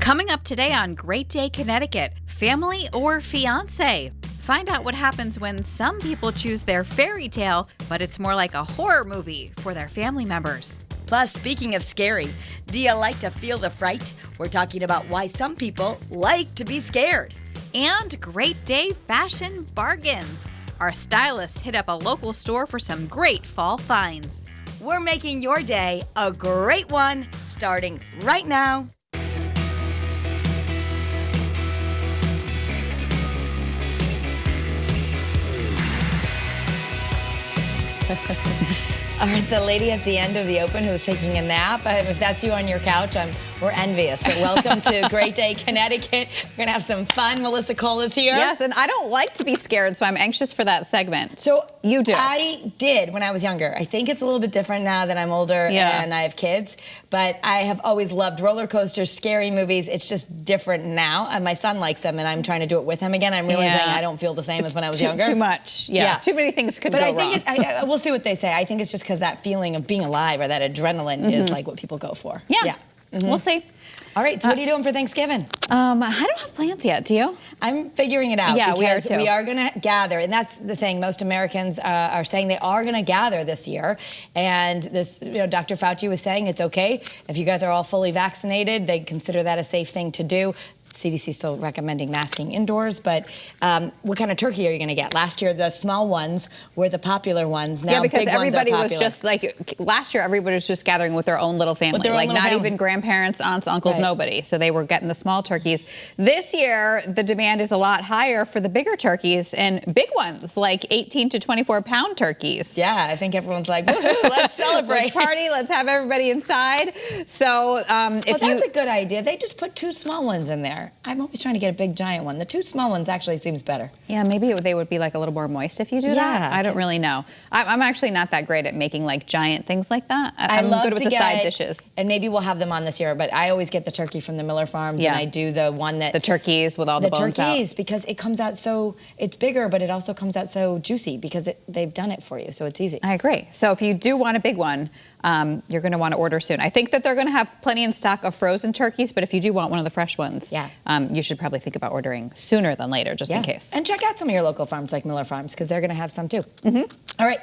Coming up today on Great Day Connecticut, family or fiancé? Find out what happens when some people choose their fairy tale, but it's more like a horror movie for their family members. Plus, speaking of scary, do you like to feel the fright? We're talking about why some people like to be scared. And Great Day fashion bargains. Our stylist hit up a local store for some great fall finds. We're making your day a great one, starting right now. All right, the lady at the end of the open who's taking a nap, if that's you on your couch, we're envious. But welcome to Great Day Connecticut. We're going to have some fun. Melissa Cole is here. Yes, and I don't like to be scared, so I'm anxious for that segment. So you do. I did when I was younger. I think it's a little bit different now that I'm older and I have kids. But I have always loved roller coasters, scary movies. It's just different now. And my son likes them, and I'm trying to do it with him again. I'm realizing I don't feel the same as when I was younger. Too much. Yeah. Too many things could go wrong. But I think we'll see what they say. I think it's just because that feeling of being alive or that adrenaline is like what people go for. Yeah. We'll see. All right, so what are you doing for Thanksgiving? I don't have plans yet. Do you? I'm figuring it out. Yeah, we are too. We are going to gather, and that's the thing. Most Americans are saying they are going to gather this year. And this, Dr. Fauci was saying it's okay if you guys are all fully vaccinated. They consider that a safe thing to do. CDC still recommending masking indoors, but what kind of turkey are you going to get? Last year, the small ones were the popular ones. Now, because big everybody ones are was just like, last year, everybody was just gathering with their own little family, like not even grandparents, aunts, uncles, nobody. So they were getting the small turkeys. This year, the demand is a lot higher for the bigger turkeys and big ones, like 18 to 24-pound turkeys. Yeah, I think everyone's like, woohoo, let's celebrate. Let's party, let's have everybody inside. So that's a good idea. They just put 2 small ones in there. I'm always trying to get a big giant one. The 2 small ones actually seems better. Yeah, maybe they would be like a little more moist if you do that. I don't really know. I'm actually not that great at making like giant things like that. I'm good with the side dishes. And maybe we'll have them on this year, but I always get the turkey from the Miller Farms and I do the one that... The turkeys with all the bones out. The turkeys, because it comes out so... It's bigger, but it also comes out so juicy because they've done it for you, so it's easy. I agree. So if you do want a big one, you're going to want to order soon. I think that they're going to have plenty in stock of frozen turkeys, but if you do want one of the fresh ones, you should probably think about ordering sooner than later, just in case. And check out some of your local farms like Miller Farms, because they're going to have some too. All right.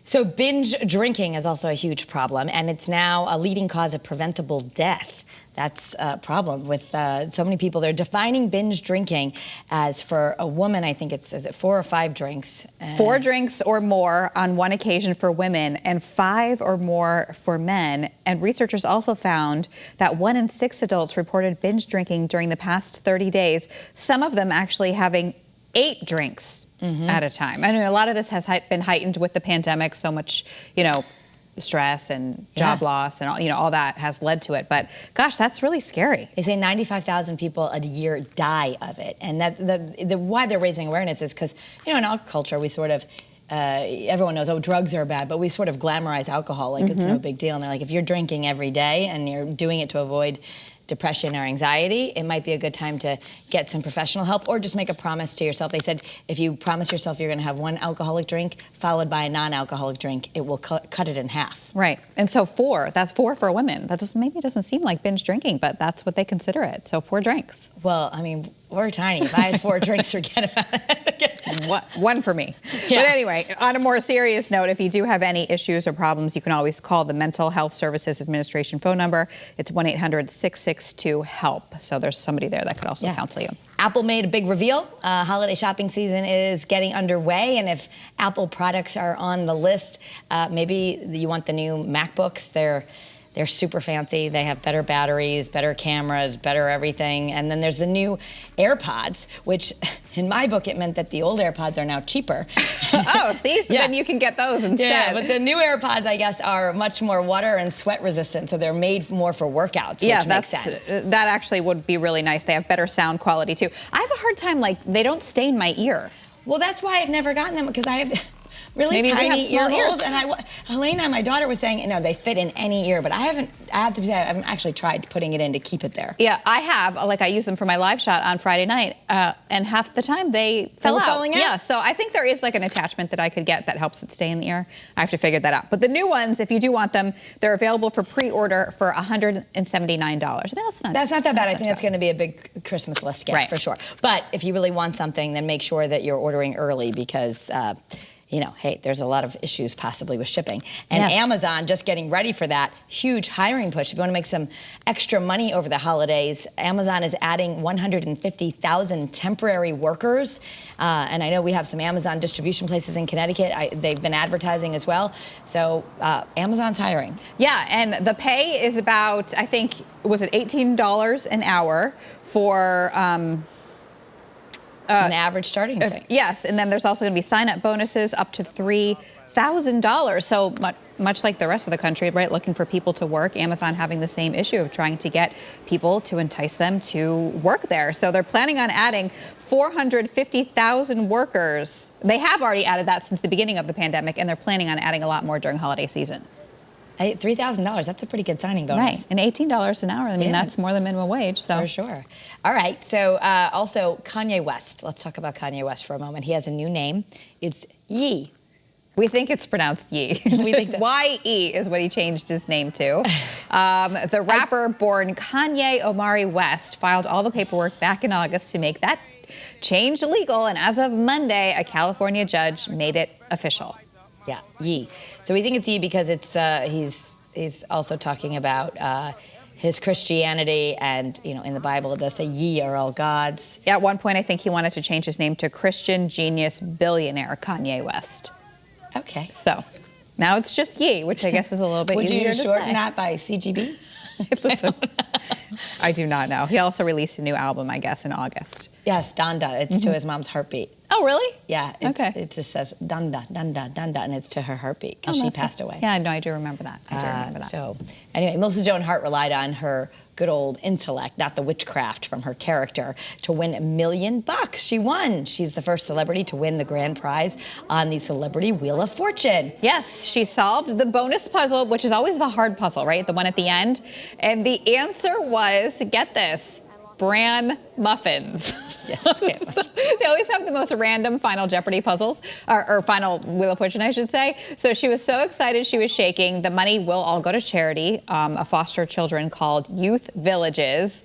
So binge drinking is also a huge problem, and it's now a leading cause of preventable death. That's a problem with so many people. They're defining binge drinking as, for a woman, I think is it 4 or 5 drinks? 4 drinks or more on one occasion for women and 5 or more for men. And researchers also found that 1 in 6 adults reported binge drinking during the past 30 days, some of them actually having 8 drinks at a time. I mean, a lot of this has been heightened with the pandemic, so much, stress and job loss and all that has led to it. But gosh, that's really scary. They say 95,000 people a year die of it. And that why they're raising awareness is because, in our culture, we sort of, everyone knows, drugs are bad, but we sort of glamorize alcohol like it's no big deal. And they're like, if you're drinking every day and you're doing it to avoid depression or anxiety, it might be a good time to get some professional help or just make a promise to yourself. They said if you promise yourself you're going to have 1 alcoholic drink followed by a non-alcoholic drink, it will cut it in half. Right. And so 4, that's 4 for women. That maybe doesn't seem like binge drinking, but that's what they consider it. So 4 drinks. Well, I mean, we're tiny. If I had 4 drinks, forget about it. One for me. Yeah. But anyway, on a more serious note, if you do have any issues or problems, you can always call the Mental Health Services Administration phone number. It's 1-800-662-HELP. So there's somebody there that could also counsel you. Apple made a big reveal. Holiday shopping season is getting underway, and if Apple products are on the list, maybe you want the new MacBooks. They're super fancy. They have better batteries, better cameras, better everything. And then there's the new AirPods, which in my book, it meant that the old AirPods are now cheaper. Oh, see? So then you can get those instead. Yeah, but the new AirPods, I guess, are much more water and sweat resistant. So they're made more for workouts, which makes sense. That actually would be really nice. They have better sound quality, too. I have a hard time, they don't stain my ear. Well, that's why I've never gotten them, because I have... really Maybe we tiny have small ear holes. ears. And Helena, my daughter, was saying, no, they fit in any ear. But I have to say, I haven't actually tried putting it in to keep it there. Yeah, I have. Like, I used them for my live shot on Friday night, and half the time they fell were out. falling out? Yeah, so I think there is like an attachment that I could get that helps it stay in the ear. I have to figure that out. But the new ones, if you do want them, they're available for pre-order for $179. I mean, That's not that bad. I think that's going to be a big Christmas list gift for sure. But if you really want something, then make sure that you're ordering early because, hey, there's a lot of issues possibly with shipping. And Amazon, just getting ready for that, huge hiring push. If you want to make some extra money over the holidays, Amazon is adding 150,000 temporary workers. And I know we have some Amazon distribution places in Connecticut. They've been advertising as well. So Amazon's hiring. Yeah, and the pay is about, I think, was it $18 an hour for... an average starting thing. Yes, and then there's also going to be sign-up bonuses up to $3,000. So much like the rest of the country, right, looking for people to work, Amazon having the same issue of trying to get people to entice them to work there. So they're planning on adding 450,000 workers. They have already added that since the beginning of the pandemic, and they're planning on adding a lot more during holiday season. $3,000, that's a pretty good signing bonus. Right, and $18 an hour. I mean, that's more than minimum wage. So. For sure. All right, so also Kanye West. Let's talk about Kanye West for a moment. He has a new name. It's Ye. We think it's pronounced Ye. We think so. Y-E is what he changed his name to. The rapper born Kanye Omari West filed all the paperwork back in August to make that change legal, and as of Monday, a California judge made it official. Yeah, Ye. So we think it's Ye because it's he's also talking about his Christianity, and in the Bible it does say ye are all gods. Yeah, at one point I think he wanted to change his name to Christian genius billionaire Kanye West. Okay. So now it's just Ye, which I guess is a little bit easier to say. Would you shorten that by CGB? I do not know. He also released a new album, I guess, in August. Yes, Donda. It's to his mom's heartbeat. Oh, really? Yeah. Okay. It just says Donda, Donda, Donda, and it's to her heartbeat because she passed away. Yeah, no, I do remember that. So anyway, Melissa Joan Hart relied on her good old intellect, not the witchcraft from her character, to win $1 million. She won. She's the first celebrity to win the grand prize on the Celebrity Wheel of Fortune. Yes, she solved the bonus puzzle, which is always the hard puzzle, right? The one at the end. And the answer was, get this, bran muffins. Yes. Okay. So they always have the most random Final Jeopardy puzzles, or Final Wheel of Fortune, I should say. So she was so excited, she was shaking. The money will all go to charity, a foster children called Youth Villages.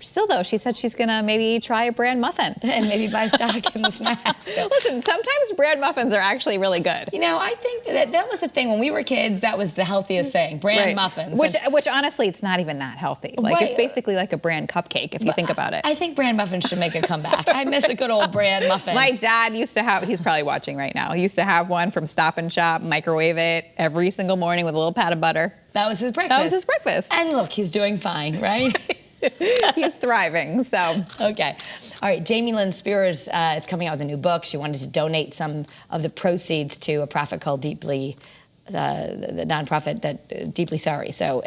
Still, though, she said she's going to maybe try a bran muffin. And maybe buy stock in the snacks. Listen, sometimes bran muffins are actually really good. I think that was the thing. When we were kids, that was the healthiest thing, bran muffins. Which honestly, it's not even that healthy. Like, it's basically like a bran cupcake, if you think about it. I think bran muffins should make a comeback. I miss a good old bran muffin. My dad used to have, he's probably watching right now, he used to have one from Stop and Shop, microwave it every single morning with a little pat of butter. That was his breakfast. That was his breakfast. And look, he's doing fine, right? He's thriving, so. Okay. All right, Jamie Lynn Spears is coming out with a new book. She wanted to donate some of the proceeds to a profit called Deeply, the nonprofit that Deeply Sorry. So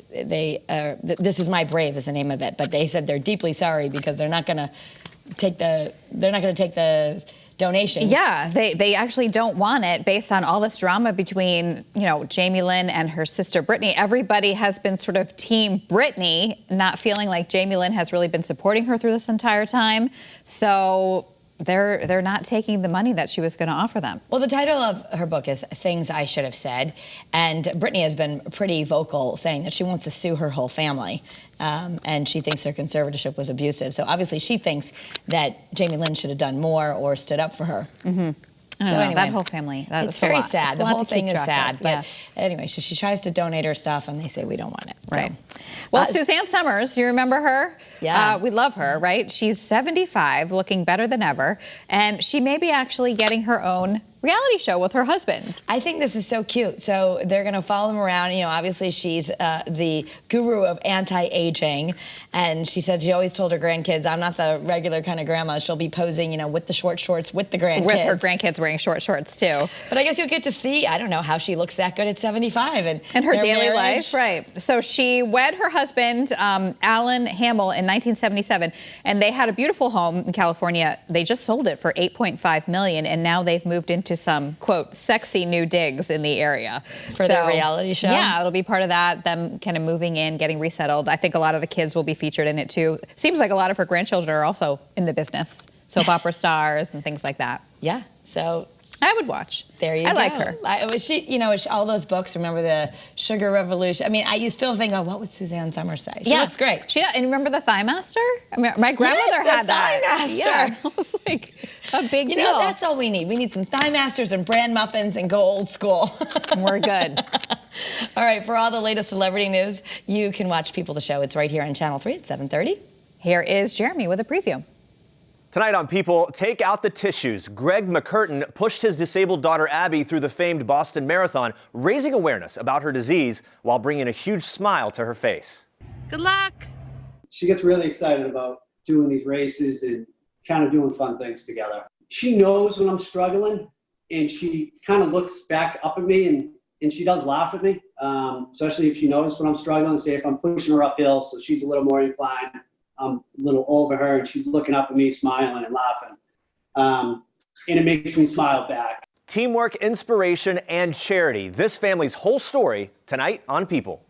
This Is My Brave is the name of it, but they said they're deeply sorry because they're not going to take the donations. Yeah, they actually don't want it based on all this drama between, Jamie Lynn and her sister Brittany. Everybody has been sort of team Brittany, not feeling like Jamie Lynn has really been supporting her through this entire time. So they're not taking the money that she was going to offer them. Well, the title of her book is Things I Should Have Said, and Brittany has been pretty vocal saying that she wants to sue her whole family, and she thinks her conservatorship was abusive. So obviously she thinks that Jamie Lynn should have done more or stood up for her. Mm-hmm. So anyway, that whole family, it's very sad. The whole thing is sad. But anyway, so she tries to donate her stuff, and they say we don't want it. Right. Well, Suzanne Summers, you remember her? Yeah. We love her, right? She's 75, looking better than ever, and she may be actually getting her own reality show with her husband. I think this is so cute. So they're going to follow them around. Obviously she's the guru of anti-aging. And she said she always told her grandkids, I'm not the regular kind of grandma. She'll be posing, with the short shorts with the grandkids. With her grandkids wearing short shorts, too. But I guess you'll get to see, I don't know, how she looks that good at 75. And her daily life. Right. So she wed her husband, Alan Hamill, in 1977. And they had a beautiful home in California. They just sold it for $8.5 million. And now they've moved into to some, quote, sexy new digs in the area. For their reality show? Yeah, it'll be part of that, them kind of moving in, getting resettled. I think a lot of the kids will be featured in it too. Seems like a lot of her grandchildren are also in the business. Soap opera stars and things like that. Yeah, so I would watch. There you go. I like her. All those books, remember the Sugar Revolution? I mean, you still think, what would Suzanne Summers say? She looks great. And remember the Thigh Master? I mean, my grandmother had that. Thigh Master. Yeah, it was like a big deal. That's all we need. We need some Thigh Masters and bran muffins and go old school. We're good. All right, for all the latest celebrity news, you can watch People the Show. It's right here on Channel 3 at 7:30. Here is Jeremy with a preview. Tonight on People, take out the tissues. Greg McCurtain pushed his disabled daughter Abby through the famed Boston Marathon, raising awareness about her disease while bringing a huge smile to her face. Good luck. She gets really excited about doing these races and kind of doing fun things together. She knows when I'm struggling, and she kind of looks back up at me, and she does laugh at me, especially if she knows when I'm struggling. Say if I'm pushing her uphill, so she's a little more inclined. I'm a little over her, and she's looking up at me, smiling and laughing. And it makes me smile back. Teamwork, inspiration, and charity. This family's whole story tonight on People.